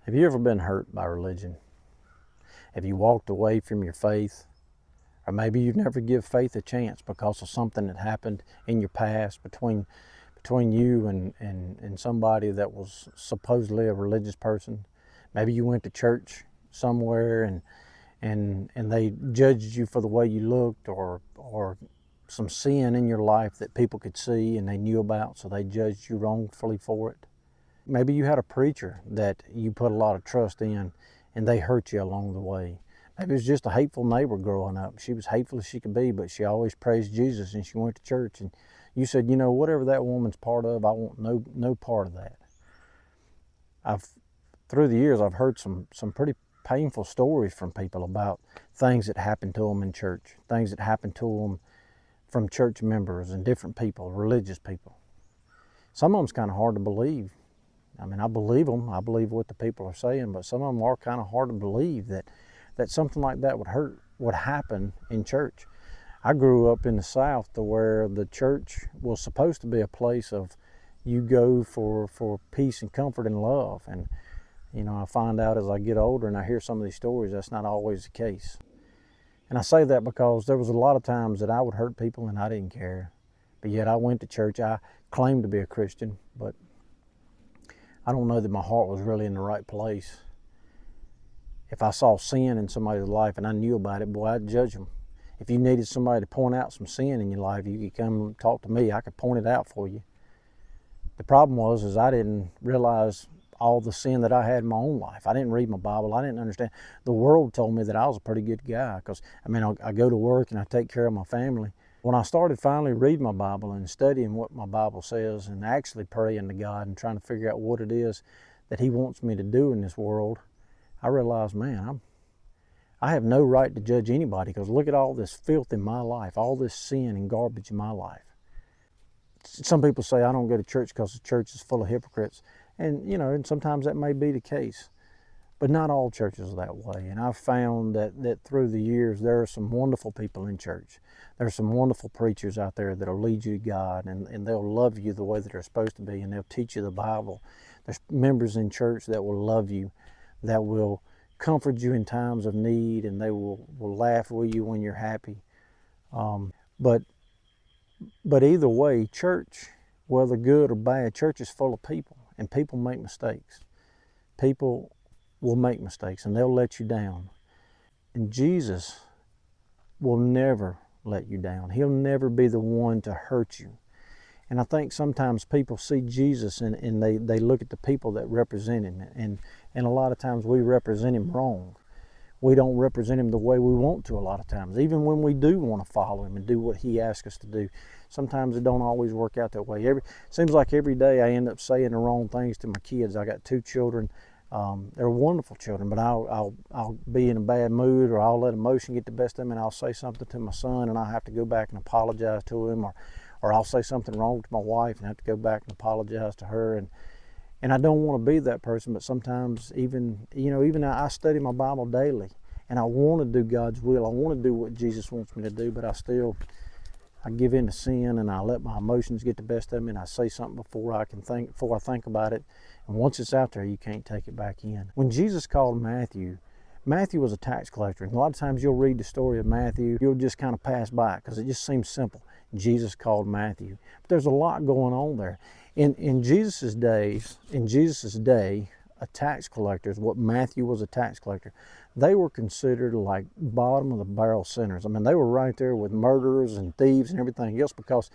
Have you ever been hurt by religion? Have you walked away from your faith? Or maybe you've never give faith a chance because of something that happened in your past between you and somebody that was supposedly a religious person. Maybe you went to church somewhere and they judged you for the way you looked, or some sin in your life that people could see and they knew about, so they judged you wrongfully for it. Maybe you had a preacher that you put a lot of trust in and they hurt you along the way. Maybe it was just a hateful neighbor growing up. She was hateful as she could be, but she always praised Jesus and she went to church, and you said, you know, whatever that woman's part of, I want no part of that. Through the years, I've heard some pretty painful stories from people about things that happened to them in church, things that happened to them from church members and different people, religious people. Some of them's kind of hard to believe. I mean, I believe them. I believe what the people are saying, but some of them are kind of hard to believe that something like that would happen in church. I grew up in the South to where the church was supposed to be a place of you go for peace and comfort and love. And, you know, I find out as I get older and I hear some of these stories, that's not always the case. And I say that because there was a lot of times that I would hurt people and I didn't care. But yet I went to church. I claimed to be a Christian, but I don't know that my heart was really in the right place. If I saw sin in somebody's life and I knew about it, boy, I'd judge them. If you needed somebody to point out some sin in your life, you could come talk to me. I could point it out for you. The problem was I didn't realize all the sin that I had in my own life. I didn't read my Bible. I didn't understand. The world told me that I was a pretty good guy because, I mean, I go to work and I take care of my family. When I started finally reading my Bible and studying what my Bible says and actually praying to God and trying to figure out what it is that He wants me to do in this world, I realized, man, I have no right to judge anybody because look at all this filth in my life, all this sin and garbage in my life. Some people say I don't go to church because the church is full of hypocrites. And, you know, and sometimes that may be the case. But not all churches are that way. And I've found that through the years, there are some wonderful people in church. There are some wonderful preachers out there that'll lead you to God, and they'll love you the way that they're supposed to be, and they'll teach you the Bible. There's members in church that will love you, that will comfort you in times of need, and they will laugh with you when you're happy. But either way, church, whether good or bad, church is full of people, and people make mistakes. People will make mistakes and they'll let you down. And Jesus will never let you down. He'll never be the one to hurt you. And I think sometimes people see Jesus and they look at the people that represent Him. And a lot of times we represent Him wrong. We don't represent Him the way we want to a lot of times. Even when we do want to follow Him and do what He asks us to do, sometimes it don't always work out that way. Seems like every day I end up saying the wrong things to my kids. I got 2 children. They're wonderful children, but I'll be in a bad mood, or I'll let emotion get the best of me, and I'll say something to my son, and I'll have to go back and apologize to him, or I'll say something wrong to my wife and have to go back and apologize to her, and I don't want to be that person. But sometimes even I study my Bible daily, and I want to do God's will. I want to do what Jesus wants me to do, but I give in to sin, and I let my emotions get the best of me, and I say something before I think about it. And once it's out there, you can't take it back in. When Jesus called Matthew was a tax collector. And a lot of times you'll read the story of Matthew, you'll just kind of pass by it because it just seems simple. Jesus called Matthew. But there's a lot going on there. In Jesus' day, a tax collector, what Matthew was, a tax collector, they were considered like bottom of the barrel sinners. I mean, they were right there with murderers and thieves and everything else because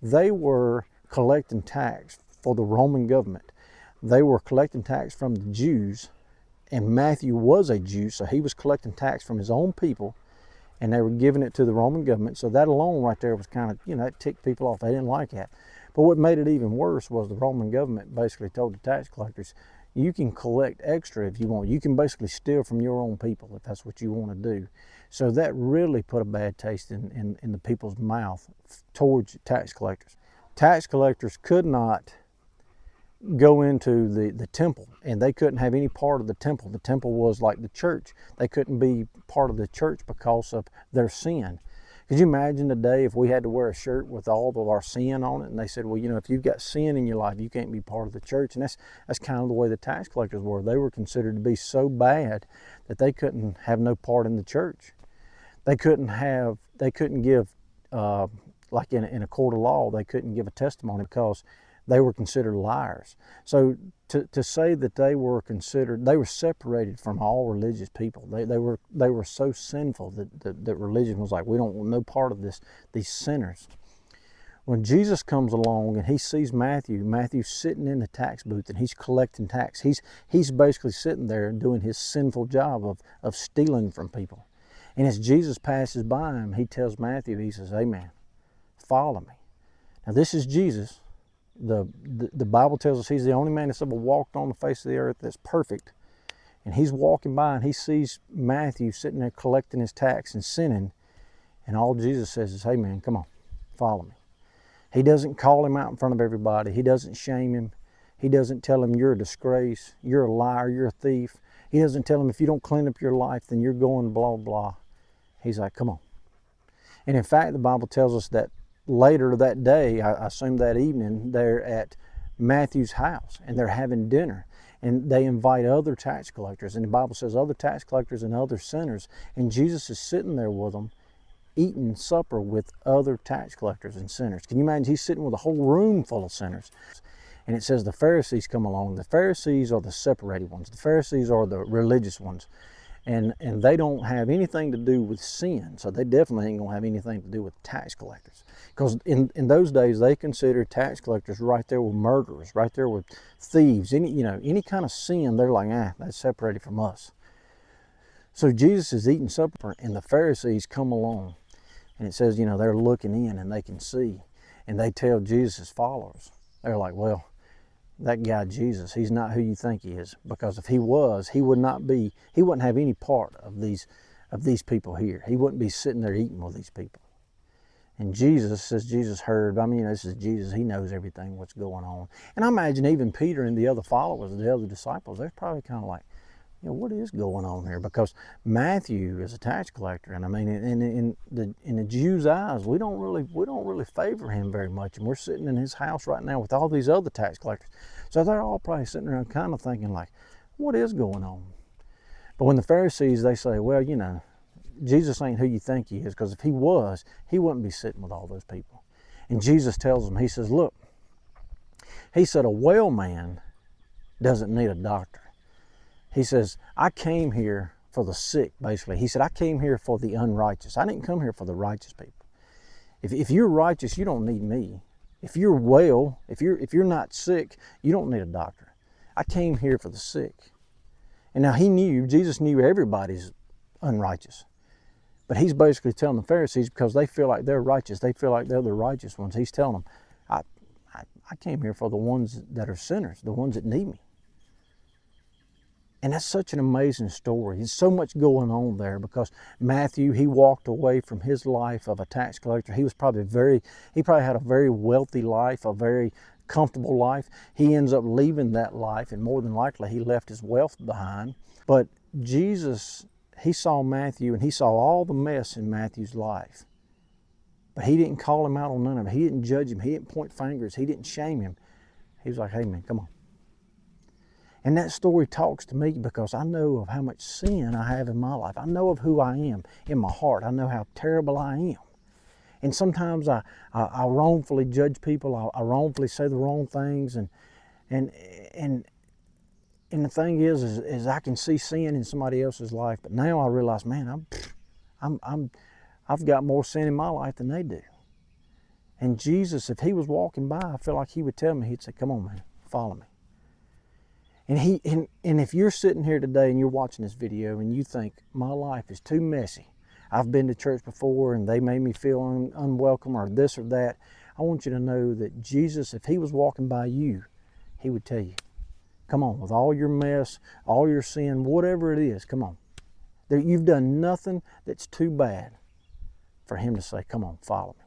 they were collecting tax for the Roman government. They were collecting tax from the Jews, and Matthew was a Jew, so he was collecting tax from his own people, and they were giving it to the Roman government. So that alone right there was kind of, it ticked people off. They didn't like that. But what made it even worse was the Roman government basically told the tax collectors, you can collect extra if you want. You can basically steal from your own people if that's what you want to do. So that really put a bad taste in the people's mouth towards tax collectors. Tax collectors could not go into the temple, and they couldn't have any part of the temple. The temple was like the church. They couldn't be part of the church because of their sin. Could you imagine the day if we had to wear a shirt with all of our sin on it, and they said, well, you know, if you've got sin in your life, you can't be part of the church. And that's kind of the way the tax collectors were. They were considered to be so bad that they couldn't have no part in the church. They couldn't give, like in a court of law, they couldn't give a testimony because they were considered liars. So to say that they were separated from all religious people. They were so sinful that religion was like, we don't want no part of these sinners. When Jesus comes along and he sees Matthew's sitting in the tax booth and he's collecting tax. He's basically sitting there and doing his sinful job of stealing from people. And as Jesus passes by him, he tells Matthew, he says, hey man, follow me. Now this is Jesus. The Bible tells us he's the only man that's ever walked on the face of the earth that's perfect. And he's walking by and he sees Matthew sitting there collecting his tax and sinning. And all Jesus says is, hey man, come on, follow me. He doesn't call him out in front of everybody. He doesn't shame him. He doesn't tell him you're a disgrace, you're a liar, you're a thief. He doesn't tell him if you don't clean up your life, then you're going blah, blah. He's like, come on. And in fact, the Bible tells us that later that day, I assume that evening, they're at Matthew's house and they're having dinner. And they invite other tax collectors. And the Bible says other tax collectors and other sinners. And Jesus is sitting there with them, eating supper with other tax collectors and sinners. Can you imagine? He's sitting with a whole room full of sinners. And it says the Pharisees come along. The Pharisees are the separated ones. The Pharisees are the religious ones. And they don't have anything to do with sin. So they definitely ain't going to have anything to do with tax collectors. Because in those days, they considered tax collectors right there with murderers, right there with thieves. Any kind of sin, they're like, that's separated from us. So Jesus is eating supper and the Pharisees come along. And it says, they're looking in and they can see. And they tell Jesus' followers, they're like, well, that guy Jesus, he's not who you think he is. Because if he was, he wouldn't have any part of these people here. He wouldn't be sitting there eating with these people. And Jesus heard, this is Jesus, he knows everything what's going on. And I imagine even Peter and the other followers, the other disciples, they're probably kind of like, what is going on here? Because Matthew is a tax collector, and in the Jews' eyes, we don't really favor him very much. And we're sitting in his house right now with all these other tax collectors, so they're all probably sitting around kind of thinking like, what is going on? But when the Pharisees, they say, well, Jesus ain't who you think he is, because if he was, he wouldn't be sitting with all those people. And Jesus tells them, he says, look, he said, a well man doesn't need a doctor. He says, I came here for the sick, basically. He said, I came here for the unrighteous. I didn't come here for the righteous people. If you're righteous, you don't need me. If you're well, if you're not sick, you don't need a doctor. I came here for the sick. And now Jesus knew everybody's unrighteous. But he's basically telling the Pharisees, because they feel like they're righteous, they feel like they're the righteous ones. He's telling them, I came here for the ones that are sinners, the ones that need me. And that's such an amazing story. There's so much going on there, because Matthew, he walked away from his life of a tax collector. He probably had a very wealthy life, a very comfortable life. He ends up leaving that life, and more than likely he left his wealth behind. But Jesus, he saw Matthew and he saw all the mess in Matthew's life. But he didn't call him out on none of it. He didn't judge him. He didn't point fingers. He didn't shame him. He was like, hey man, come on. And that story talks to me because I know of how much sin I have in my life. I know of who I am in my heart. I know how terrible I am. And sometimes I wrongfully judge people. I wrongfully say the wrong things. And the thing is I can see sin in somebody else's life. But now I realize, man, I've got more sin in my life than they do. And Jesus, if he was walking by, I feel like he would tell me, he'd say, come on, man, follow me. And if you're sitting here today and you're watching this video and you think, my life is too messy, I've been to church before and they made me feel unwelcome or this or that, I want you to know that Jesus, if he was walking by you, he would tell you, come on, with all your mess, all your sin, whatever it is, come on. You've done nothing that's too bad for him to say, come on, follow me.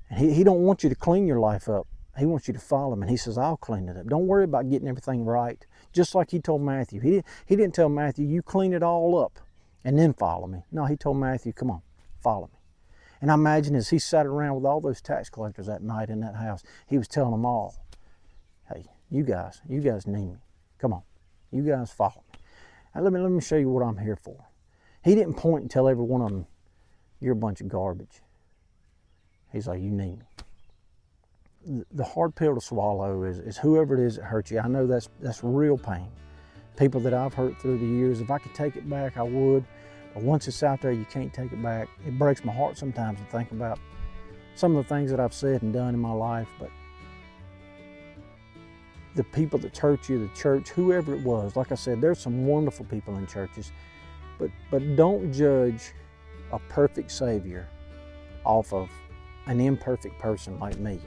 And he don't want you to clean your life up. He wants you to follow him, and he says, I'll clean it up. Don't worry about getting everything right. Just like he told Matthew. He didn't tell Matthew, you clean it all up and then follow me. No, he told Matthew, come on, follow me. And I imagine as he sat around with all those tax collectors that night in that house, he was telling them all, hey, you guys need me. Come on, you guys follow me. Now let me show you what I'm here for. He didn't point and tell every one of them, you're a bunch of garbage. He's like, you need me. The hard pill to swallow is whoever it is that hurt you. I know that's real pain. People that I've hurt through the years, if I could take it back, I would. But once it's out there, you can't take it back. It breaks my heart sometimes to think about some of the things that I've said and done in my life. But the people that hurt you, the church, whoever it was, like I said, there's some wonderful people in churches. But don't judge a perfect Savior off of an imperfect person like me.